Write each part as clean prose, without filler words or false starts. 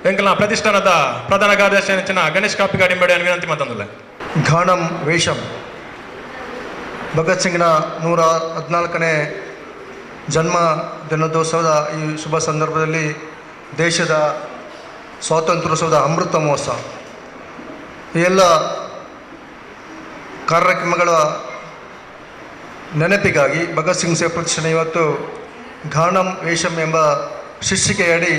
ಎಂಕಲ್ನ ಪ್ರತಿಷ್ಠಾನದ ಪ್ರಧಾನ ಕಾರ್ಯದರ್ಶಿ ನೆಚ್ಚಿನ ಗಣೇಶ್ ಕಾಪಿಗಾಡಿ ಮೇಡ ವಿನಂತಿ ಮಾತಂದಿಲ್ಲ. ಘಾಣಂ ವೇಷಂ ಭಗತ್ ಸಿಂಗ್ನ 114ನೇ ಜನ್ಮ ದಿನೋತ್ಸವದ ಈ ಶುಭ ಸಂದರ್ಭದಲ್ಲಿ ದೇಶದ ಸ್ವಾತಂತ್ರ್ಯೋತ್ಸವದ ಅಮೃತ ಮಹೋತ್ಸವ ಈ ಎಲ್ಲ ಕಾರ್ಯಕ್ರಮಗಳ ನೆನಪಿಗಾಗಿ ಭಗತ್ ಸಿಂಗ್ ಸೇವಾ ಪ್ರತಿಷ್ಠಾನ ಇವತ್ತು ಘಾಣಂ ವೇಷಂ ಎಂಬ ಶೀರ್ಷಿಕೆಯಡಿ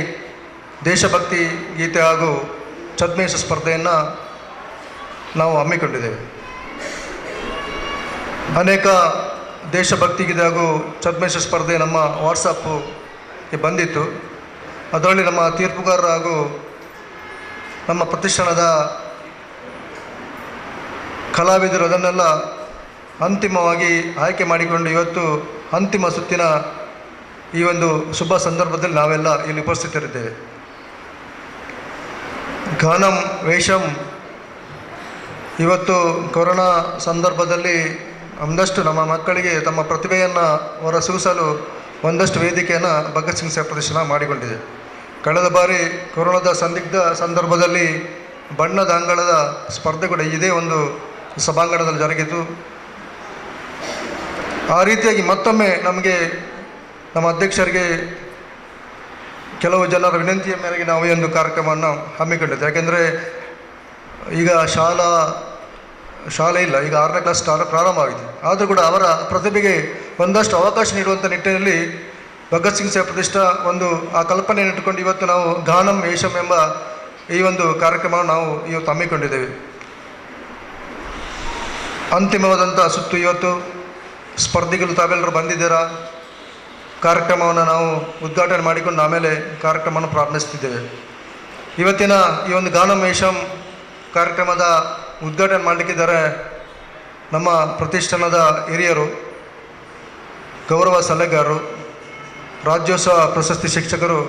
ದೇಶಭಕ್ತಿ ಗೀತೆ ಹಾಗೂ ಛದ್ಮೇಶ ಸ್ಪರ್ಧೆಯನ್ನು ನಾವು ಹಮ್ಮಿಕೊಂಡಿದ್ದೇವೆ. ಅನೇಕ ದೇಶಭಕ್ತಿ ಗೀತೆ ಹಾಗೂ ಛದ್ಮೇಶ ಸ್ಪರ್ಧೆ ನಮ್ಮ ವಾಟ್ಸಪ್ಗೆ ಬಂದಿತ್ತು. ಅದರಲ್ಲಿ ನಮ್ಮ ತೀರ್ಪುಗಾರರು ಹಾಗೂ ನಮ್ಮ ಪ್ರತಿಷ್ಠಾನದ ಕಲಾವಿದರು ಅದನ್ನೆಲ್ಲ ಅಂತಿಮವಾಗಿ ಆಯ್ಕೆ ಮಾಡಿಕೊಂಡು ಇವತ್ತು ಅಂತಿಮ ಸುತ್ತಿನ ಈ ಒಂದು ಶುಭ ಸಂದರ್ಭದಲ್ಲಿ ನಾವೆಲ್ಲ ಇಲ್ಲಿ ಉಪಸ್ಥಿತರಿದ್ದೇವೆ. ಘಾಣಂ ವೇಷಂ ಇವತ್ತು ಕೊರೋನಾ ಸಂದರ್ಭದಲ್ಲಿ ಒಂದಷ್ಟು ನಮ್ಮ ಮಕ್ಕಳಿಗೆ ತಮ್ಮ ಪ್ರತಿಭೆಯನ್ನು ಹೊರಸೂಸಲು ಒಂದಷ್ಟು ವೇದಿಕೆಯನ್ನು ಭಗತ್ ಸಿಂಗ್ ಸೇವಾ ಪ್ರತಿಷ್ಠಾನ ಮಾಡಿಕೊಂಡಿದೆ. ಕಳೆದ ಬಾರಿ ಕೊರೋನಾದ ಸಂದಿಗ್ಧ ಸಂದರ್ಭದಲ್ಲಿ ಬಣ್ಣದ ಅಂಗಳದ ಸ್ಪರ್ಧೆ ಕೂಡ ಇದೇ ಒಂದು ಸಭಾಂಗಣದಲ್ಲಿ ಜರುಗಿತು. ಆ ರೀತಿಯಾಗಿ ಮತ್ತೊಮ್ಮೆ ನಮಗೆ ನಮ್ಮ ಅಧ್ಯಕ್ಷರಿಗೆ ಕೆಲವು ಜನರ ವಿನಂತಿಯ ಮೇರೆಗೆ ನಾವು ಈ ಒಂದು ಕಾರ್ಯಕ್ರಮವನ್ನು ಹಮ್ಮಿಕೊಂಡಿದ್ದೆ. ಯಾಕೆಂದರೆ ಈಗ ಶಾಲೆ ಇಲ್ಲ, ಈಗ 6ನೇ ಕ್ಲಾಸ್ ಪ್ರಾರಂಭ ಆಗಿದೆ. ಆದರೂ ಕೂಡ ಅವರ ಪ್ರತಿಭೆಗೆ ಒಂದಷ್ಟು ಅವಕಾಶ ನೀಡುವಂಥ ನಿಟ್ಟಿನಲ್ಲಿ ಭಗತ್ ಸಿಂಗ್ ಸೇವಾ ಪ್ರತಿಷ್ಠಾ ಒಂದು ಆ ಕಲ್ಪನೆಯನ್ನು ಇಟ್ಟುಕೊಂಡು ಇವತ್ತು ನಾವು ಘಾಣಂ ವೇಷಂ ಎಂಬ ಈ ಒಂದು ಕಾರ್ಯಕ್ರಮವನ್ನು ನಾವು ಇವತ್ತು ಹಮ್ಮಿಕೊಂಡಿದ್ದೇವೆ. ಅಂತಿಮವಾದಂಥ ಸುತ್ತು ಇವತ್ತು ಸ್ಪರ್ಧಿಗಳು ತಾವೆಲ್ಲರೂ ಬಂದಿದ್ದೀರಾ. ಕಾರ್ಯಕ್ರಮವನ್ನು ನಾವು ಉದ್ಘಾಟನೆ ಮಾಡಿಕೊಂಡು ಆಮೇಲೆ ಕಾರ್ಯಕ್ರಮವನ್ನು ಪ್ರಾರಂಭಿಸ್ತಿದ್ದೇವೆ. ಇವತ್ತಿನ ಈ ಒಂದು ಘಾಣಂ ವೇಷಂ ಕಾರ್ಯಕ್ರಮದ ಉದ್ಘಾಟನೆ ಮಾಡಲಿಕ್ಕಿದ್ದಾರೆ ನಮ್ಮ ಪ್ರತಿಷ್ಠಾನದ ಹಿರಿಯರು, ಗೌರವ ಸಲಹೆಗಾರರು, ರಾಜ್ಯೋತ್ಸವ ಪ್ರಶಸ್ತಿ ಶಿಕ್ಷಕರು,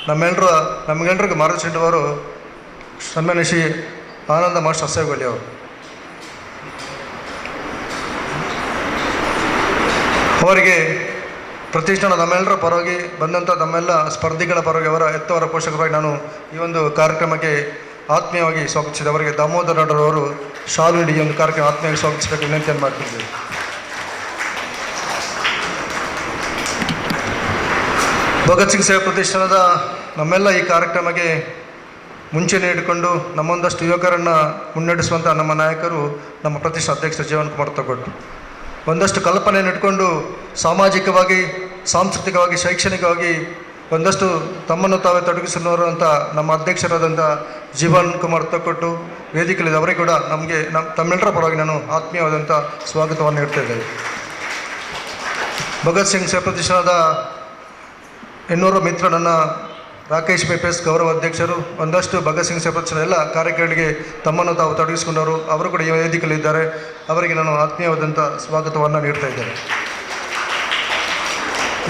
ನಮಗೆಲ್ಲರಿಗೂ ಮಾರ್ಗದರ್ಶಿಸಿದವರು ಸನ್ಮಾನ್ಯ ಶ್ರೀ ಆನಂದ ಮಾಸ್ಟರ್ ಅಸೇಗೊಳ್ಳಿ ಅವರು. ಅವರಿಗೆ ಪ್ರತಿಷ್ಠಾನ ನಮ್ಮೆಲ್ಲರ ಪರವಾಗಿ ಬಂದಂಥ ನಮ್ಮೆಲ್ಲ ಸ್ಪರ್ಧಿಗಳ ಪರವಾಗಿ ಅವರ ಎತ್ತವರ ಪೋಷಕರಾಗಿ ನಾನು ಈ ಒಂದು ಕಾರ್ಯಕ್ರಮಕ್ಕೆ ಆತ್ಮೀಯವಾಗಿ ಸ್ವಾಗತಿಸಿದೆ. ಅವರಿಗೆ ದಾಮೋದರ ಅವರು ಶಾಲು ನೀಡಿ ಈ ಒಂದು ಕಾರ್ಯಕ್ರಮ ಆತ್ಮೀಯವಾಗಿ ಸ್ವಾಗತಿಸಬೇಕು ವಿನಂತಿಯನ್ನು ಮಾಡ್ತಿದ್ದೇವೆ. ಭಗತ್ ಸಿಂಗ್ ಸೇವಾ ಪ್ರತಿಷ್ಠಾನದ ನಮ್ಮೆಲ್ಲ ಈ ಕಾರ್ಯಕ್ರಮಕ್ಕೆ ಮುಂಚೆ ನೀಡಿಕೊಂಡು ನಮ್ಮೊಂದಷ್ಟು ಯುವಕರನ್ನು ಮುನ್ನಡೆಸುವಂಥ ನಮ್ಮ ನಾಯಕರು ನಮ್ಮ ಪ್ರತಿಷ್ಠಾನ ಅಧ್ಯಕ್ಷ ಜೀವನ್ ಕುಮಾರ್ ತಗೊಟ್ಟು ಒಂದಷ್ಟು ಕಲ್ಪನೆಯನ್ನು ಇಟ್ಕೊಂಡು ಸಾಮಾಜಿಕವಾಗಿ, ಸಾಂಸ್ಕೃತಿಕವಾಗಿ, ಶೈಕ್ಷಣಿಕವಾಗಿ ಒಂದಷ್ಟು ತಮ್ಮನ್ನು ತಾವೇ ತೊಡಗಿಸಿರುವಂಥ ನಮ್ಮ ಅಧ್ಯಕ್ಷರಾದಂಥ ಜೀವನ್ ಕುಮಾರ್ ತಗೊಟ್ಟು ವೇದಿಕೆಯಲ್ಲಿ ಅವರಿಗೆ ಕೂಡ ತಮ್ಮೆಲ್ಲರ ಪರವಾಗಿ ನಾನು ಆತ್ಮೀಯವಾದಂಥ ಸ್ವಾಗತವನ್ನು ನೀಡ್ತಾ ಇದ್ದೇವೆ. ಭಗತ್ ಸಿಂಗ್ ಸೇವಾ ಪ್ರತಿಷ್ಠಾನದ ಇನ್ನೂರ ಮಿತ್ರ ನನ್ನ ರಾಕೇಶ್ ಪೇಪೆಸ್ ಗೌರವ ಅಧ್ಯಕ್ಷರು ಒಂದಷ್ಟು ಭಗತ್ ಸಿಂಗ್ ಸೇವಾ ಪ್ರತಿಷ್ಠಾನ ಎಲ್ಲ ಕಾರ್ಯಕ್ರಮಗಳಿಗೆ ತಮ್ಮನ್ನು ತಾವು ತೊಡಗಿಸಿಕೊಂಡವರು ಅವರು ಕೂಡ ಈ ವೇದಿಕೆಯಲ್ಲಿದ್ದಾರೆ. ಅವರಿಗೆ ನಾನು ಆತ್ಮೀಯವಾದಂಥ ಸ್ವಾಗತವನ್ನು ನೀಡ್ತಾ ಇದ್ದೇನೆ.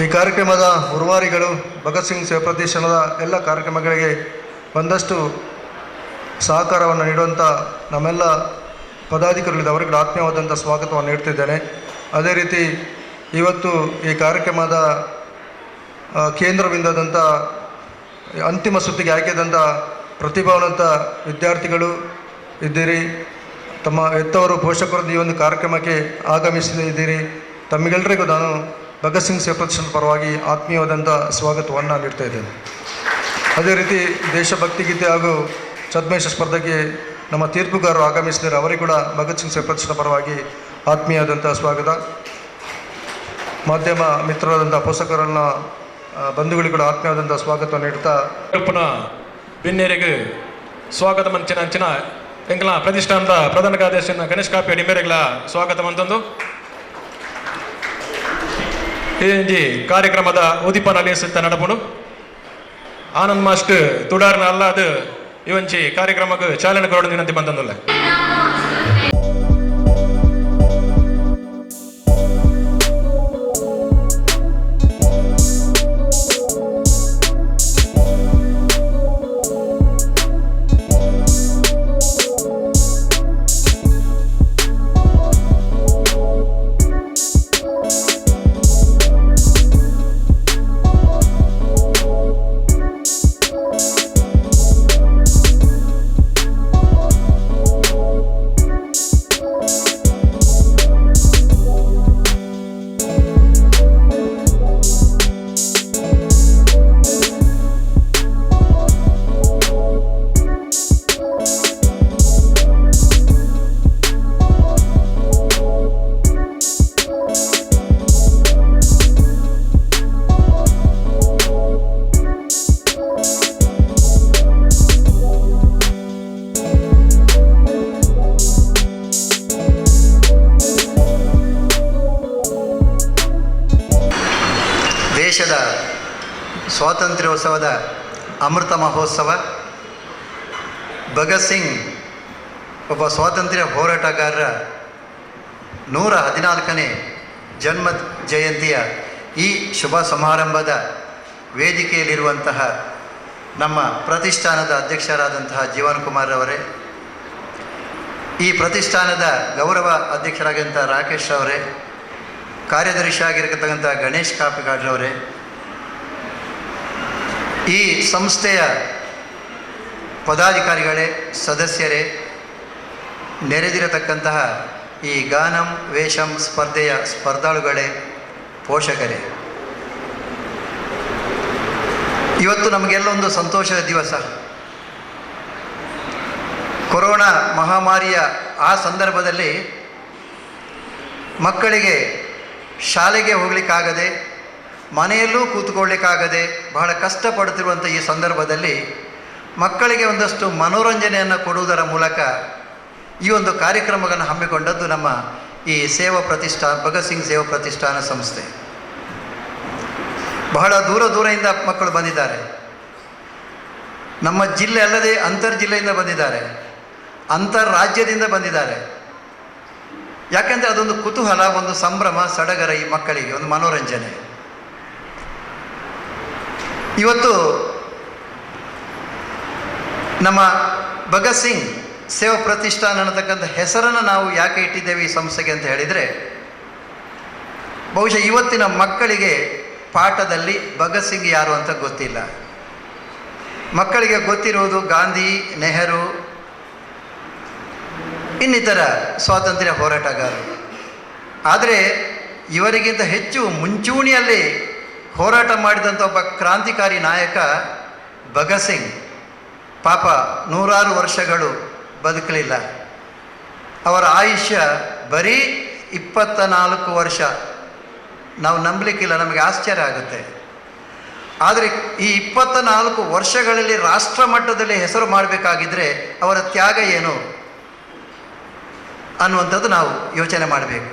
ಈ ಕಾರ್ಯಕ್ರಮದ ಉರುವಾರಿಗಳು ಭಗತ್ ಸಿಂಗ್ ಸೇವಾ ಪ್ರತಿಷ್ಠಾನದ ಎಲ್ಲ ಕಾರ್ಯಕ್ರಮಗಳಿಗೆ ಒಂದಷ್ಟು ಸಹಕಾರವನ್ನು ನೀಡುವಂಥ ನಮ್ಮೆಲ್ಲ ಪದಾಧಿಕಾರಿಗಳಿಂದ ಅವರಿಗೆ ಆತ್ಮೀಯವಾದಂಥ ಸ್ವಾಗತವನ್ನು ನೀಡ್ತಿದ್ದೇನೆ. ಅದೇ ರೀತಿ ಇವತ್ತು ಈ ಕಾರ್ಯಕ್ರಮದ ಕೇಂದ್ರಬಿಂದಾದಂಥ ಅಂತಿಮ ಸುತ್ತಿಗೆ ಆಯ್ಕೆಯಾದಂಥ ಪ್ರತಿಭಾವಂತ ವಿದ್ಯಾರ್ಥಿಗಳು ಇದ್ದೀರಿ. ತಮ್ಮ ಹೆತ್ತವರು ಪೋಷಕರು ಈ ಒಂದು ಕಾರ್ಯಕ್ರಮಕ್ಕೆ ಆಗಮಿಸಿದ್ದೀರಿ. ತಮ್ಮೆಲ್ಲರಿಗೂ ನಾನು ಭಗತ್ ಸಿಂಗ್ ಸೇವಾ ಪ್ರತಿಷ್ಠಾನದ ಪರವಾಗಿ ಆತ್ಮೀಯವಾದಂಥ ಸ್ವಾಗತವನ್ನು ನೀಡ್ತಾ ಇದ್ದೇನೆ. ಅದೇ ರೀತಿ ದೇಶಭಕ್ತಿ ಗೀತೆ ಹಾಗೂ ಛದ್ಮೇಶ ಸ್ಪರ್ಧೆಗೆ ನಮ್ಮ ತೀರ್ಪುಗಾರರು ಆಗಮಿಸಿದ್ದಾರೆ. ಅವರಿಗೆ ಕೂಡ ಭಗತ್ ಸಿಂಗ್ ಸೇವಾ ಪ್ರತಿಷ್ಠಾನದ ಪರವಾಗಿ ಆತ್ಮೀಯವಾದಂಥ ಸ್ವಾಗತ. ಮಾಧ್ಯಮ ಮಿತ್ರರಾದಂಥ ಪೋಷಕರನ್ನ ಬಂಧುಗಳಿಗೂ ಕೂಡ ಆತ್ಮೀಯವಾದಂಥ ಸ್ವಾಗತವನ್ನು ನೀಡ್ತಾ ಬಿನ್ನೇರಿಗೆ ಸ್ವಾಗತ ಅಂಚಿನ ಎಂಕಲ ಪ್ರತಿಷ್ಠಾನದ ಪ್ರಧಾನ ಕಾರ್ಯದರ್ಶಿ ಗಣೇಶ್ ಕಾಪಿಗಾಡಿ ಮೇರೆಗಳ ಸ್ವಾಗತ ಅಂತಂದು ಈ ಕಾರ್ಯಕ್ರಮದ ಉದಿಪನಲ್ಲಿ ಸುತ್ತ ನಡಪುಡು ಆನಂದ್ ಮಾಸ್ಟರ್ ತುಡಾರ್ನ ಅಲ್ಲಾದ ಇವಂಚಿ ಕಾರ್ಯಕ್ರಮಕ್ಕೆ ಚಾಲನೆ ಕೊಡೋದು ವಿನಂತಿ ಬಂತಂದುಲ್ಲ. ಸ್ವಾತಂತ್ರ್ಯೋತ್ಸವದ ಅಮೃತ ಮಹೋತ್ಸವ. ಭಗತ್ ಸಿಂಗ್ ಒಬ್ಬ ಸ್ವಾತಂತ್ರ್ಯ ಹೋರಾಟಗಾರರ 114ನೇ ಜನ್ಮ ಜಯಂತಿಯ ಈ ಶುಭ ಸಮಾರಂಭದ ವೇದಿಕೆಯಲ್ಲಿರುವಂತಹ ನಮ್ಮ ಪ್ರತಿಷ್ಠಾನದ ಅಧ್ಯಕ್ಷರಾದಂತಹ ಜೀವನ್ ಕುಮಾರ್ ಅವರೇ, ಈ ಪ್ರತಿಷ್ಠಾನದ ಗೌರವ ಅಧ್ಯಕ್ಷರಾಗಿದ್ದಂಥ ರಾಕೇಶ್ ಅವರೇ, ಕಾರ್ಯದರ್ಶಿಯಾಗಿರತಕ್ಕಂಥ ಗಣೇಶ್ ಕಾಪಿಗಾಡ್ರವರೇ, ಈ ಸಂಸ್ಥೆಯ ಪದಾಧಿಕಾರಿಗಳೇ, ಸದಸ್ಯರೇ, ನೆರೆದಿರತಕ್ಕಂತಹ ಈ ಗಾನಂ ವೇಷಂ ಸ್ಪರ್ಧೆಯ ಸ್ಪರ್ಧಾಳುಗಳೇ, ಪೋಷಕರೇ, ಇವತ್ತು ನಮಗೆಲ್ಲ ಒಂದು ಸಂತೋಷದ ದಿವಸ. ಕೊರೋನಾ ಮಹಾಮಾರಿಯ ಆ ಸಂದರ್ಭದಲ್ಲಿ ಮಕ್ಕಳಿಗೆ ಶಾಲೆಗೆ ಹೋಗಲಿಕ್ಕಾಗದೆ, ಮನೆಯಲ್ಲೂ ಕೂತ್ಕೊಳ್ಳಿಕ್ಕಾಗದೆ ಬಹಳ ಕಷ್ಟಪಡುತ್ತಿರುವಂಥ ಈ ಸಂದರ್ಭದಲ್ಲಿ ಮಕ್ಕಳಿಗೆ ಒಂದಷ್ಟು ಮನೋರಂಜನೆಯನ್ನು ಕೊಡುವುದರ ಮೂಲಕ ಈ ಒಂದು ಕಾರ್ಯಕ್ರಮವನ್ನು ಹಮ್ಮಿಕೊಂಡದ್ದು ನಮ್ಮ ಈ ಸೇವಾ ಪ್ರತಿಷ್ಠಾನ, ಭಗತ್ ಸಿಂಗ್ ಸೇವಾ ಪ್ರತಿಷ್ಠಾನ ಸಂಸ್ಥೆ. ಬಹಳ ದೂರದಿಂದ ಮಕ್ಕಳು ಬಂದಿದ್ದಾರೆ. ನಮ್ಮ ಜಿಲ್ಲೆ ಅಲ್ಲದೆ ಅಂತರ್ಜಿಲ್ಲೆಯಿಂದ ಬಂದಿದ್ದಾರೆ, ಅಂತರ್ರಾಜ್ಯದಿಂದ ಬಂದಿದ್ದಾರೆ. ಯಾಕೆಂದರೆ ಅದೊಂದು ಕುತೂಹಲ, ಒಂದು ಸಂಭ್ರಮ, ಸಡಗರ, ಈ ಮಕ್ಕಳಿಗೆ ಒಂದು ಮನೋರಂಜನೆ. ಇವತ್ತು ನಮ್ಮ ಭಗತ್ ಸಿಂಗ್ ಸೇವಾ ಪ್ರತಿಷ್ಠಾನ ಅನ್ನತಕ್ಕಂಥ ಹೆಸರನ್ನು ನಾವು ಯಾಕೆ ಇಟ್ಟಿದ್ದೇವೆ ಈ ಸಂಸ್ಥೆಗೆ ಅಂತ ಹೇಳಿದರೆ, ಬಹುಶಃ ಇವತ್ತಿನ ಮಕ್ಕಳಿಗೆ ಪಾಠದಲ್ಲಿ ಭಗತ್ ಸಿಂಗ್ ಯಾರು ಅಂತ ಗೊತ್ತಿಲ್ಲ. ಮಕ್ಕಳಿಗೆ ಗೊತ್ತಿರುವುದು ಗಾಂಧಿ, ನೆಹರು, ಇನ್ನಿತರ ಸ್ವಾತಂತ್ರ್ಯ ಹೋರಾಟಗಾರರು. ಆದರೆ ಇವರಿಗಿಂತ ಹೆಚ್ಚು ಮುಂಚೂಣಿಯಲ್ಲಿ ಹೋರಾಟ ಮಾಡಿದಂಥ ಒಬ್ಬ ಕ್ರಾಂತಿಕಾರಿ ನಾಯಕ ಭಗತ್ ಸಿಂಗ್. ಪಾಪ 100 ವರ್ಷಗಳು ಬದುಕಲಿಲ್ಲ. ಅವರ ಆಯುಷ್ಯ ಬರೀ 24 ವರ್ಷ. ನಾವು ನಂಬಲಿಕ್ಕಿಲ್ಲ, ನಮಗೆ ಆಶ್ಚರ್ಯ ಆಗುತ್ತೆ. ಆದರೆ ಈ 24 ವರ್ಷಗಳಲ್ಲಿ ರಾಷ್ಟ್ರ ಮಟ್ಟದಲ್ಲಿ ಹೆಸರು ಮಾಡಬೇಕಾಗಿದ್ದರೆ ಅವರ ತ್ಯಾಗ ಏನು ಅನ್ನುವಂಥದ್ದು ನಾವು ಯೋಚನೆ ಮಾಡಬೇಕು.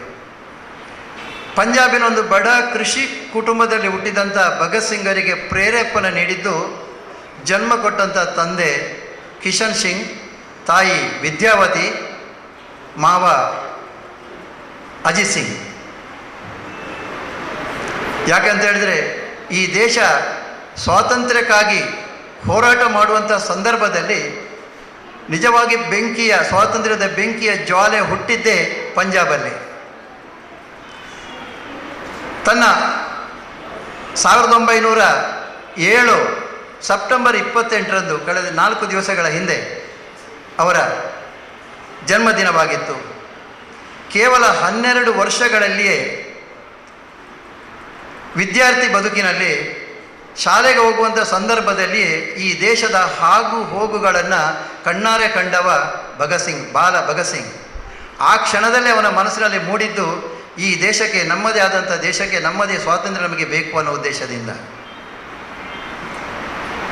ಪಂಜಾಬಿನ ಒಂದು ಬಡ ಕೃಷಿ ಕುಟುಂಬದಲ್ಲಿ ಹುಟ್ಟಿದಂಥ ಭಗತ್ ಸಿಂಗರಿಗೆ ಪ್ರೇರೇಪಣೆ ನೀಡಿದ್ದು ಜನ್ಮ ಕೊಟ್ಟಂಥ ತಂದೆ ಕಿಶನ್ ಸಿಂಗ್, ತಾಯಿ ವಿದ್ಯಾವತಿ, ಮಾವ ಅಜಿತ್ ಸಿಂಗ್. ಯಾಕಂತ ಹೇಳಿದರೆ ಈ ದೇಶ ಸ್ವಾತಂತ್ರ್ಯಕ್ಕಾಗಿ ಹೋರಾಟ ಮಾಡುವಂಥ ಸಂದರ್ಭದಲ್ಲಿ ನಿಜವಾಗಿ ಸ್ವಾತಂತ್ರ್ಯದ ಬೆಂಕಿಯ ಜ್ವಾಲೆ ಹುಟ್ಟಿದ್ದೇ ಪಂಜಾಬಲ್ಲಿ. ತನ್ನ 1907 ಸೆಪ್ಟೆಂಬರ್ 28ರಂದು, ಕಳೆದ 4 ದಿವಸಗಳ ಹಿಂದೆ ಅವರ ಜನ್ಮದಿನವಾಗಿತ್ತು. ಕೇವಲ 12 ವರ್ಷಗಳಲ್ಲಿಯೇ ವಿದ್ಯಾರ್ಥಿ ಬದುಕಿನಲ್ಲಿ ಶಾಲೆಗೆ ಹೋಗುವಂಥ ಸಂದರ್ಭದಲ್ಲಿ ಈ ದೇಶದ ಆಗು ಹೋಗುಗಳನ್ನು ಕಣ್ಣಾರೆ ಕಂಡವ ಭಗತ್ ಸಿಂಗ್, ಬಾಲ ಭಗತ್ ಸಿಂಗ್. ಆ ಕ್ಷಣದಲ್ಲೇ ಅವನ ಮನಸ್ಸಿನಲ್ಲಿ ಮೂಡಿದ್ದು ಈ ದೇಶಕ್ಕೆ, ನಮ್ಮದೇ ಆದಂಥ ದೇಶಕ್ಕೆ ನಮ್ಮದೇ ಸ್ವಾತಂತ್ರ್ಯ ನಮಗೆ ಬೇಕು ಅನ್ನೋ ಉದ್ದೇಶದಿಂದ.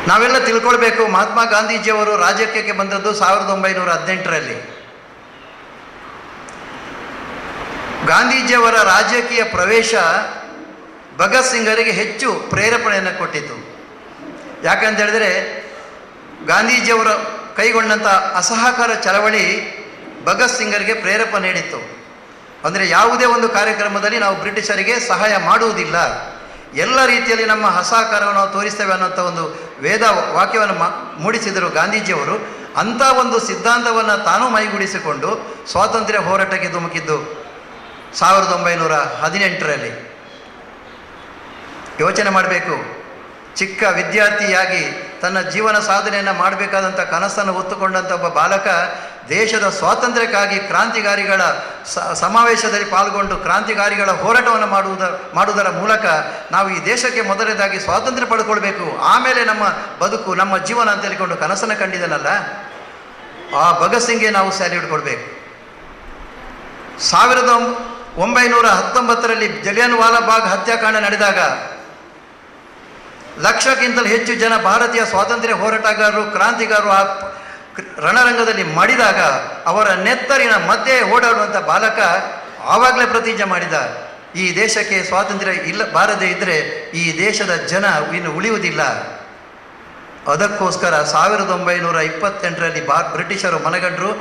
ನಾವೆಲ್ಲ ತಿಳ್ಕೊಳ್ಬೇಕು, ಮಹಾತ್ಮ ಗಾಂಧೀಜಿಯವರು ರಾಜಕೀಯಕ್ಕೆ ಬಂದದ್ದು 1918ರಲ್ಲಿ. ಗಾಂಧೀಜಿಯವರ ರಾಜಕೀಯ ಪ್ರವೇಶ ಭಗತ್ ಸಿಂಗರಿಗೆ ಹೆಚ್ಚು ಪ್ರೇರೇಪಣೆಯನ್ನು ಕೊಟ್ಟಿತು. ಯಾಕಂತ ಹೇಳಿದರೆ ಗಾಂಧೀಜಿಯವರು ಕೈಗೊಂಡಂಥ ಅಸಹಕಾರ ಚಳವಳಿ ಭಗತ್ ಸಿಂಗರಿಗೆ ಪ್ರೇರೇಪಣೆ ನೀಡಿತ್ತು. ಅಂದರೆ ಯಾವುದೇ ಒಂದು ಕಾರ್ಯಕ್ರಮದಲ್ಲಿ ನಾವು ಬ್ರಿಟಿಷರಿಗೆ ಸಹಾಯ ಮಾಡುವುದಿಲ್ಲ, ಎಲ್ಲ ರೀತಿಯಲ್ಲಿ ನಮ್ಮ ಅಸಹಕಾರವನ್ನು ನಾವು ತೋರಿಸ್ತೇವೆ ಅನ್ನೋಂಥ ಒಂದು ವೇದ ವಾಕ್ಯವನ್ನು ಮೂಡಿಸಿದರು ಗಾಂಧೀಜಿಯವರು. ಅಂಥ ಒಂದು ಸಿದ್ಧಾಂತವನ್ನು ತಾನೂ ಮೈಗೂಡಿಸಿಕೊಂಡು ಸ್ವಾತಂತ್ರ್ಯ ಹೋರಾಟಕ್ಕೆ ಧುಮುಕಿದ್ದು 1918ರಲ್ಲಿ. ಯೋಚನೆ ಮಾಡಬೇಕು, ಚಿಕ್ಕ ವಿದ್ಯಾರ್ಥಿಯಾಗಿ ತನ್ನ ಜೀವನ ಸಾಧನೆಯನ್ನು ಮಾಡಬೇಕಾದಂಥ ಕನಸನ್ನು ಹೊತ್ತುಕೊಂಡಂಥ ಒಬ್ಬ ಬಾಲಕ ದೇಶದ ಸ್ವಾತಂತ್ರ್ಯಕ್ಕಾಗಿ ಕ್ರಾಂತಿಕಾರಿಗಳ ಸಮಾವೇಶದಲ್ಲಿ ಪಾಲ್ಗೊಂಡು ಕ್ರಾಂತಿಕಾರಿಗಳ ಹೋರಾಟವನ್ನು ಮಾಡುವುದರ ಮೂಲಕ ನಾವು ಈ ದೇಶಕ್ಕೆ ಮೊದಲನೇದಾಗಿ ಸ್ವಾತಂತ್ರ್ಯ ಪಡ್ಕೊಳ್ಬೇಕು, ಆಮೇಲೆ ನಮ್ಮ ಬದುಕು, ನಮ್ಮ ಜೀವನ ಅಂತ ಹೇಳಿಕೊಂಡು ಕನಸನ್ನು ಕಂಡಿದ್ದನಲ್ಲ, ಆ ಭಗತ್ ಸಿಂಗ್ಗೆ ನಾವು ಸ್ಯಾಲ್ಯೂಟ್ ಕೊಡಬೇಕು. 1919ರಲ್ಲಿ ಜಲಿಯನ್ ವಾಲಾ ಬಾಗ್ ಹತ್ಯಾಕಾಂಡ ನಡೆದಾಗ ಲಕ್ಷಕ್ಕಿಂತಲೂ ಹೆಚ್ಚು ಜನ ಭಾರತೀಯ ಸ್ವಾತಂತ್ರ್ಯ ಹೋರಾಟಗಾರರು, ಕ್ರಾಂತಿಗಾರರು ಆ ರಣರಂಗದಲ್ಲಿ ಮಡಿದಾಗ ಅವರ ನೆತ್ತರಿನ ಮಧ್ಯೆ ಓಡಾಡುವಂಥ ಬಾಲಕ ಆವಾಗಲೇ ಪ್ರತಿಜ್ಞೆ ಮಾಡಿದ, ಈ ದೇಶಕ್ಕೆ ಸ್ವಾತಂತ್ರ್ಯ ಬಾರದೇ ಇದ್ದರೆ ಈ ದೇಶದ ಜನ ಇನ್ನು ಉಳಿಯುವುದಿಲ್ಲ. ಅದಕ್ಕೋಸ್ಕರ 1928ರಲ್ಲಿ ಬ್ರಿಟಿಷರು ಮನಗಂಡರು,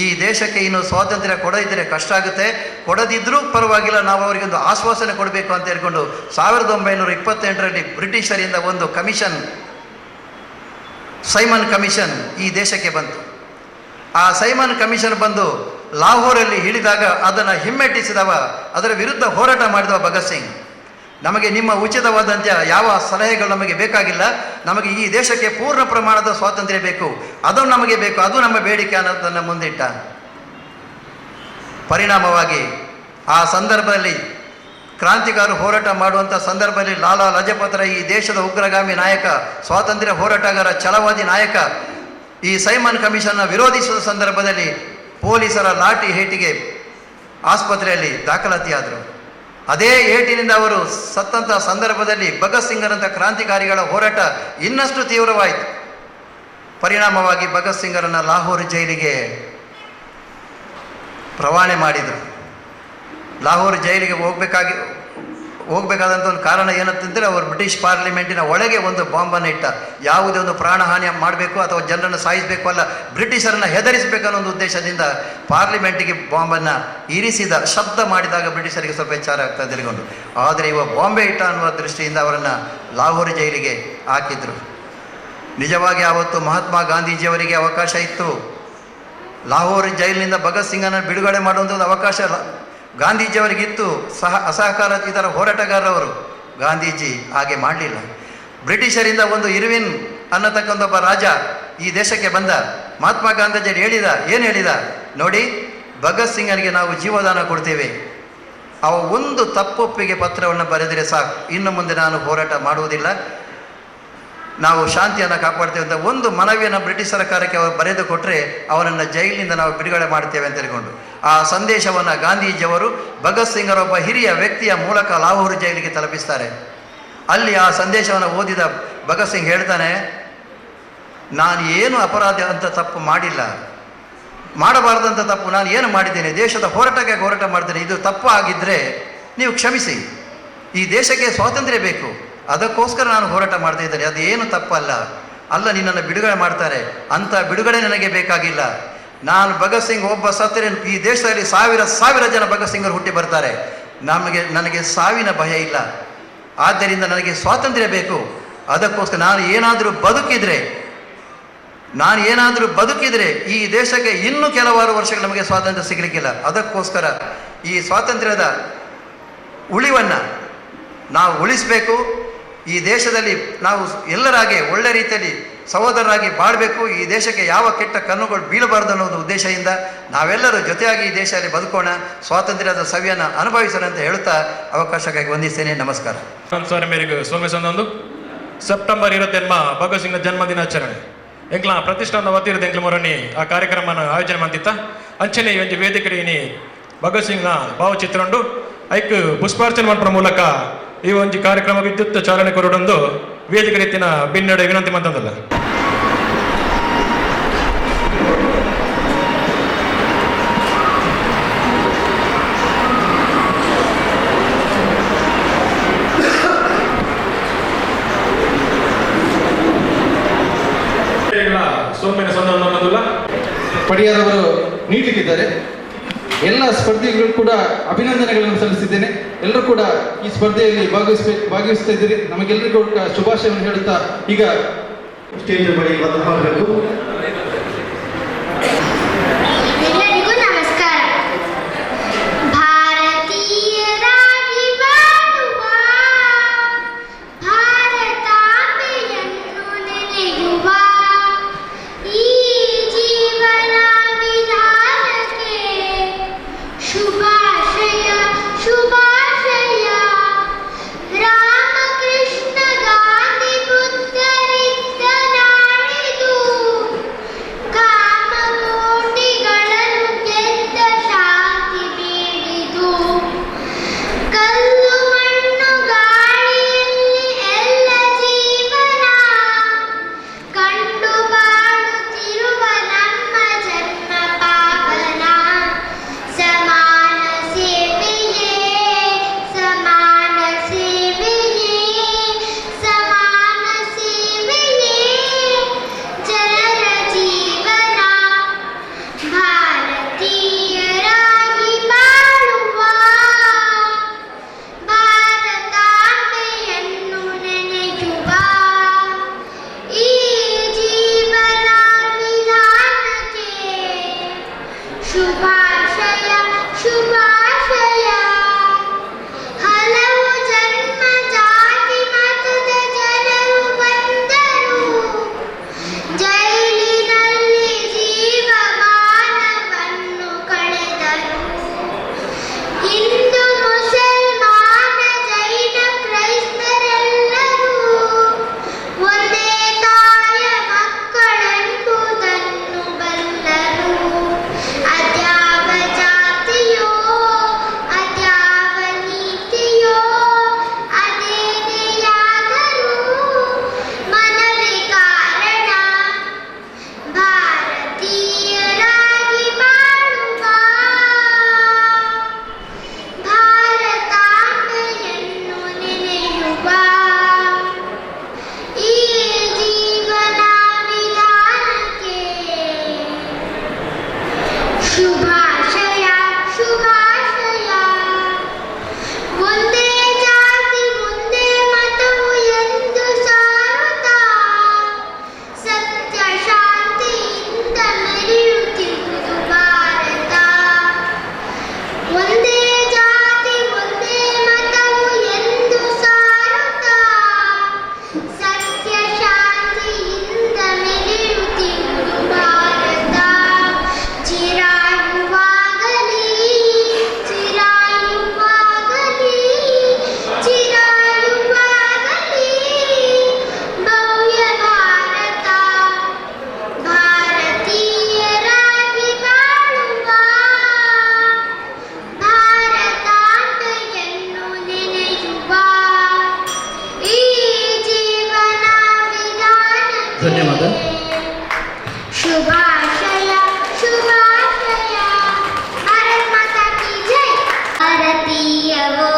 ಈ ದೇಶಕ್ಕೆ ಇನ್ನು ಸ್ವಾತಂತ್ರ್ಯ ಕೊಡದಿದ್ದರೆ ಕಷ್ಟ ಆಗುತ್ತೆ, ಕೊಡದಿದ್ದರೂ ಪರವಾಗಿಲ್ಲ, ನಾವು ಅವರಿಗೊಂದು ಆಶ್ವಾಸನೆ ಕೊಡಬೇಕು ಅಂತ ಹೇಳ್ಕೊಂಡು 1928ರಲ್ಲಿ ಬ್ರಿಟಿಷರಿಂದ ಒಂದು ಕಮಿಷನ್, ಸೈಮನ್ ಕಮಿಷನ್ ಈ ದೇಶಕ್ಕೆ ಬಂತು. ಆ ಸೈಮನ್ ಕಮಿಷನ್ ಬಂದು ಲಾಹೋರಲ್ಲಿ ಇಳಿದಾಗ ಅದನ್ನು ಹಿಮ್ಮೆಟ್ಟಿಸಿದವ, ಅದರ ವಿರುದ್ಧ ಹೋರಾಟ ಮಾಡಿದವ ಭಗತ್ ಸಿಂಗ್. ನಮಗೆ ನಿಮ್ಮ ಉಚಿತವಾದಂಥ ಯಾವ ಸಲಹೆಗಳು ನಮಗೆ ಬೇಕಾಗಿಲ್ಲ, ನಮಗೆ ಈ ದೇಶಕ್ಕೆ ಪೂರ್ಣ ಪ್ರಮಾಣದ ಸ್ವಾತಂತ್ರ್ಯ ಬೇಕು, ಅದು ನಮಗೆ ಬೇಕು, ಅದು ನಮ್ಮ ಬೇಡಿಕೆ ಅನ್ನೋದನ್ನು ಮುಂದಿಟ್ಟ. ಪರಿಣಾಮವಾಗಿ ಆ ಸಂದರ್ಭದಲ್ಲಿ ಕ್ರಾಂತಿಕಾರರು ಹೋರಾಟ ಮಾಡುವಂಥ ಸಂದರ್ಭದಲ್ಲಿ ಲಾಲಾ ಲಜಪತ್ ರಾಯ್, ಈ ದೇಶದ ಉಗ್ರಗಾಮಿ ನಾಯಕ, ಸ್ವಾತಂತ್ರ್ಯ ಹೋರಾಟಗಾರ, ಛಲವಾದಿ ನಾಯಕ, ಈ ಸೈಮನ್ ಕಮಿಷನ್ನ ವಿರೋಧಿಸುವ ಸಂದರ್ಭದಲ್ಲಿ ಪೊಲೀಸರ ಲಾಠಿ ಏಟಿಗೆ ಆಸ್ಪತ್ರೆಯಲ್ಲಿ ದಾಖಲಾತಿಯಾದರು. ಅದೇ ಏಟಿನಿಂದ ಅವರು ಸತ್ತಂಥ ಸಂದರ್ಭದಲ್ಲಿ ಭಗತ್ ಸಿಂಗರಂಥ ಕ್ರಾಂತಿಕಾರಿಗಳ ಹೋರಾಟ ಇನ್ನಷ್ಟು ತೀವ್ರವಾಯಿತು. ಪರಿಣಾಮವಾಗಿ ಭಗತ್ ಸಿಂಗರನ್ನು ಲಾಹೋರ್ ಜೈಲಿಗೆ ರವಾನೆ ಮಾಡಿದರು. ಲಾಹೋರ್ ಜೈಲಿಗೆ ಹೋಗಬೇಕಾದಂಥ ಒಂದು ಕಾರಣ ಏನಂತಂದರೆ, ಅವರು ಬ್ರಿಟಿಷ್ ಪಾರ್ಲಿಮೆಂಟಿನ ಒಳಗೆ ಒಂದು ಬಾಂಬನ್ನು ಇಟ್ಟ. ಯಾವುದೇ ಒಂದು ಪ್ರಾಣಹಾನಿ ಮಾಡಬೇಕು ಅಥವಾ ಜನರನ್ನು ಸಾಯಿಸಬೇಕು ಅಲ್ಲ, ಬ್ರಿಟಿಷರನ್ನು ಹೆದರಿಸಬೇಕು ಅನ್ನೋ ಒಂದು ಉದ್ದೇಶದಿಂದ ಪಾರ್ಲಿಮೆಂಟಿಗೆ ಬಾಂಬನ್ನು ಇರಿಸಿದ. ಶಬ್ದ ಮಾಡಿದಾಗ ಬ್ರಿಟಿಷರಿಗೆ ಸ್ವಲ್ಪ ಎಚ್ಚರ ಆಗ್ತಾ ತಿಳ್ಕೊಂಡು, ಆದರೆ ಇವ ಬಾಂಬೆ ಇಟ್ಟ ಅನ್ನುವ ದೃಷ್ಟಿಯಿಂದ ಅವರನ್ನು ಲಾಹೋರ್ ಜೈಲಿಗೆ ಹಾಕಿದರು. ನಿಜವಾಗಿ ಆವತ್ತು ಮಹಾತ್ಮ ಗಾಂಧೀಜಿಯವರಿಗೆ ಅವಕಾಶ ಇತ್ತು. ಲಾಹೋರ್ ಜೈಲಿನಿಂದ ಭಗತ್ ಸಿಂಗನ್ನು ಬಿಡುಗಡೆ ಮಾಡುವಂಥ ಒಂದು ಅವಕಾಶ ಗಾಂಧೀಜಿಯವರಿಗಿತ್ತು, ಅಸಹಕಾರ ಇದರ ಹೋರಾಟಗಾರರವರು. ಗಾಂಧೀಜಿ ಹಾಗೆ ಮಾಡಲಿಲ್ಲ. ಬ್ರಿಟಿಷರಿಂದ ಒಂದು ಇರ್ವಿನ್ ಅನ್ನತಕ್ಕಂಥ ಒಬ್ಬ ರಾಜ ಈ ದೇಶಕ್ಕೆ ಬಂದ. ಮಹಾತ್ಮ ಗಾಂಧೀಜಿಯವರು ಏನು ಹೇಳಿದ, ನೋಡಿ ಭಗತ್ ಸಿಂಗನಿಗೆ ನಾವು ಜೀವದಾನ ಕೊಡ್ತೇವೆ, ಅವ ಒಂದು ತಪ್ಪೊಪ್ಪಿಗೆ ಪತ್ರವನ್ನು ಬರೆದರೆ ಸಾಕು, ಇನ್ನು ಮುಂದೆ ನಾನು ಹೋರಾಟ ಮಾಡುವುದಿಲ್ಲ, ನಾವು ಶಾಂತಿಯನ್ನು ಕಾಪಾಡ್ತೇವೆ ಅಂತ ಒಂದು ಮನವಿಯನ್ನು ಬ್ರಿಟಿಷ್ ಸರ್ಕಾರಕ್ಕೆ ಅವರು ಬರೆದು ಕೊಟ್ಟರೆ ಅವನನ್ನು ಜೈಲಿನಿಂದ ನಾವು ಬಿಡುಗಡೆ ಮಾಡ್ತೇವೆ ಅಂತ ಹೇಳ್ಕೊಂಡು ಆ ಸಂದೇಶವನ್ನು ಗಾಂಧೀಜಿಯವರು ಭಗತ್ ಸಿಂಗರ ಒಬ್ಬ ಹಿರಿಯ ವ್ಯಕ್ತಿಯ ಮೂಲಕ ಲಾಹೋರ್ ಜೈಲಿಗೆ ತಲುಪಿಸ್ತಾರೆ. ಅಲ್ಲಿ ಆ ಸಂದೇಶವನ್ನು ಓದಿದ ಭಗತ್ ಸಿಂಗ್ ಹೇಳ್ತಾನೆ, ನಾನು ಏನು ಅಪರಾಧ ಅಂತ ತಪ್ಪು ಮಾಡಿಲ್ಲ, ಮಾಡಬಾರ್ದಂಥ ತಪ್ಪು ನಾನು ಏನು ಮಾಡಿದ್ದೇನೆ, ದೇಶದ ಹೋರಾಟಕ್ಕೆ ಹೋರಾಟ ಮಾಡ್ತೇನೆ, ಇದು ತಪ್ಪು ಆಗಿದ್ದರೆ ನೀವು ಕ್ಷಮಿಸಿ, ಈ ದೇಶಕ್ಕೆ ಸ್ವಾತಂತ್ರ್ಯ ಬೇಕು, ಅದಕ್ಕೋಸ್ಕರ ನಾನು ಹೋರಾಟ ಮಾಡ್ತಾ ಇದ್ದೇನೆ, ಅದು ಏನು ತಪ್ಪಲ್ಲ, ಅಲ್ಲ ನಿನ್ನನ್ನು ಬಿಡುಗಡೆ ಮಾಡ್ತಾರೆ, ಅಂಥ ಬಿಡುಗಡೆ ನನಗೆ ಬೇಕಾಗಿಲ್ಲ. ನಾನು ಭಗತ್ ಸಿಂಗ್ ಒಬ್ಬ ಸತ್ತರೆ ಈ ದೇಶದಲ್ಲಿ ಸಾವಿರ ಜನ ಭಗತ್ ಸಿಂಗರು ಹುಟ್ಟಿ ಬರ್ತಾರೆ, ನನಗೆ ಸಾವಿನ ಭಯ ಇಲ್ಲ, ಆದ್ದರಿಂದ ನನಗೆ ಸ್ವಾತಂತ್ರ್ಯ ಬೇಕು, ಅದಕ್ಕೋಸ್ಕರ ನಾನು ಏನಾದರೂ ಬದುಕಿದರೆ ಈ ದೇಶಕ್ಕೆ ಇನ್ನೂ ಕೆಲವಾರು ವರ್ಷಗಳು ನಮಗೆ ಸ್ವಾತಂತ್ರ್ಯ ಸಿಗಲಿಕ್ಕಿಲ್ಲ, ಅದಕ್ಕೋಸ್ಕರ ಈ ಸ್ವಾತಂತ್ರ್ಯದ ಉಳಿವನ್ನು ನಾವು ಉಳಿಸಬೇಕು, ಈ ದೇಶದಲ್ಲಿ ನಾವು ಎಲ್ಲರಾಗೆ ಒಳ್ಳೆ ರೀತಿಯಲ್ಲಿ ಸಹೋದರರಾಗಿ ಬಾಳಬೇಕು, ಈ ದೇಶಕ್ಕೆ ಯಾವ ಕೆಟ್ಟ ಕಣ್ಣುಗಳು ಬೀಳಬಾರ್ದು ಅನ್ನೋದು ಉದ್ದೇಶದಿಂದ ನಾವೆಲ್ಲರೂ ಜೊತೆಯಾಗಿ ಈ ದೇಶದಲ್ಲಿ ಬದುಕೋಣ, ಸ್ವಾತಂತ್ರ್ಯದ ಸವಿಯನ್ನು ಅನುಭವಿಸೋಣ ಅಂತ ಹೇಳುತ್ತಾ ಅವಕಾಶಕ್ಕಾಗಿ ವಂದಿಸ್ತೇನೆ. ನಮಸ್ಕಾರ. ಸಾರಿ ಮೇರೆಗೆ ಸೋಮೇಶಂದೊಂದು ಸೆಪ್ಟೆಂಬರ್ 20 ಭಗತ್ ಸಿಂಗ್ನ ಜನ್ಮದಿನಾಚರಣೆ ಎಂಕ್ಲ ಪ್ರತಿಷ್ಠಾನದ ವತಿರದ ಎಂಕ್ಲ ಮೊರನಿ ಆ ಕಾರ್ಯಕ್ರಮನ ಆಯೋಜನೆ ಮಾಡ್ತಿತ್ತ. ಅಂಚನೆ ಈ ಒಂದು ವೇದಿಕೆಯಲ್ಲಿ ಭಗತ್ ಸಿಂಗ್ನ ಭಾವಚಿತ್ರಂಡು ಐಕ್ ಪುಷ್ಪಾರ್ಚನೆ ಮಾಡುವ ಮೂಲಕ ಈ ಒಂದು ಕಾರ್ಯಕ್ರಮ ವಿದ್ಯುತ್ ಚಾಲನೆ ಕೊರಡೊಂದು ವೇದಿಕೆ ರೀತಿಯ ಭಿನ್ನಡೆ ವಿನಂತಿ ಮಾಡ್ತದಲ್ಲ. ಸೋಮ್ಯನ ಸಂದರ್ಭ ಪಡಿಯಾರವರು ನೀಡಲಿಕ್ಕಿದ್ದಾರೆ. ಎಲ್ಲ ಸ್ಪರ್ಧಿಗಳು ಕೂಡ ಅಭಿನಂದನೆಗಳನ್ನು ಸಲ್ಲಿಸಿದ್ದೇನೆ. ಎಲ್ಲರೂ ಕೂಡ ಈ ಸ್ಪರ್ಧೆಯಲ್ಲಿ ಭಾಗವಹಿಸ್ತಾ ಇದ್ದೀರಿ. ನಮಗೆಲ್ಲರಿಗೂ ಶುಭಾಶಯವನ್ನು ಹೇಳುತ್ತಾ ಈಗ ಸ್ಟೇಜ್ ಬಳಿ ಮಾಡಬೇಕು. ಎಲ್ಲರಿಗೂ ನಮಸ್ಕಾರ. ಭಾರತೀಯರಾಗಿ ಬಾಳುವ ಭಾರತಾಂಬೆಯನ್ನು ನೆನೆಯುವ ಈ ಜೀವನ ವಿಧಾನಕ್ಕೆ ಶುಭಾಶಯ ಶುಭಾಶಯ. ರಾಮಕೃಷ್ಣ ಗಾಂಧಿ ಬುದ್ಧರಿದ್ದ ನಾಡಿದು ಧನ್ಯವಾದ. ಶುಭಾಶಯ ಶುಭಾಶಯ. ಭಾರತ್ ಮಾತಾ ಕಿ ಜೈ. ಭಾರತೀಯವೋ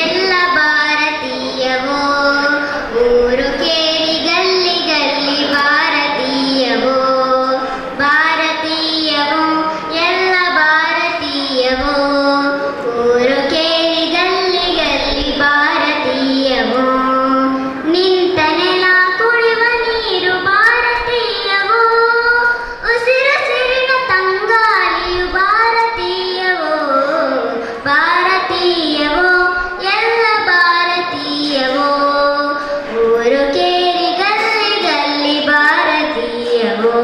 ಎಲ್ಲ ಭಾರತೀಯವೋ, ಊರು ಕೇರಿ ಗಲ್ಲಿ ಗಲ್ಲಿ ಭಾರತೀಯವೋ. ಭಾರತೀಯವೋ ಎಲ್ಲ ಭಾರತೀಯವೋ, ಊರು ಕೇರಿ ಗಲ್ಲಿ ಗಲ್ಲಿ ಭಾರತೀಯವೋ. ನಿಂತ ನೆಲ ಕುಡಿಯುವ ನೀರು ಭಾರತೀಯವೋ, ಉಸಿರುಸಿರಿನ ತಂಗಾಳಿಯು ಭಾರತೀಯವೋ. ಭಾರತೀಯವೋ ಎಲ್ಲ ಭಾರತೀಯವೋ, ಊರು ಕೇರಿ ಗಲ್ಲಿ ಗಲ್ಲಿ ಭಾರತೀಯವೋ.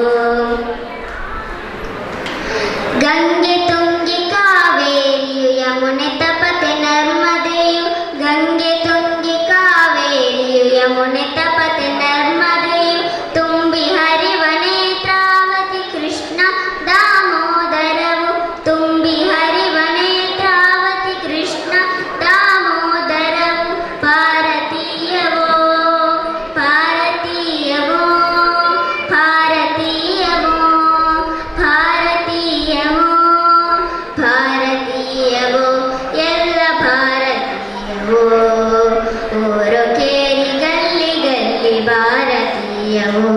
ಗಂಗೆ ತುಂಗಿ ಕಾವೇರಿಯು ಯಮುನೆ ತಪತೆ ನರ್ಮದೆಯು, ಗಂಗೆ ತುಂಗಿ ಕಾವೇರಿಯು ಯಮುನೆ ತಪತೆ ನರ್ಮದೆಯು, ತುಂಬಿ ಹರಿವ ನೇತ್ರಾವತಿ ಕೃಷ್ಣ ದಾಮೋದರವು, ತುಂಬಿ ಹರಿವ ನೇತ್ರಾವತಿ ಕೃಷ್ಣ ದಾಮೋದರವು. ಭಾರತೀಯವೋ ಭಾರತೀಯವೋ ಭಾರತೀಯವೋ ಭಾರತೀಯವೋ ಭಾರತೀಯವೋ ಎಲ್ಲ ಭಾರತೀಯವೋ, ಊರು ಕೇರಿ ಗಲ್ಲಿ ಗಲ್ಲಿ ಭಾರತೀಯವೋ.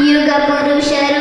ಯುಗ ಪುರುಷರು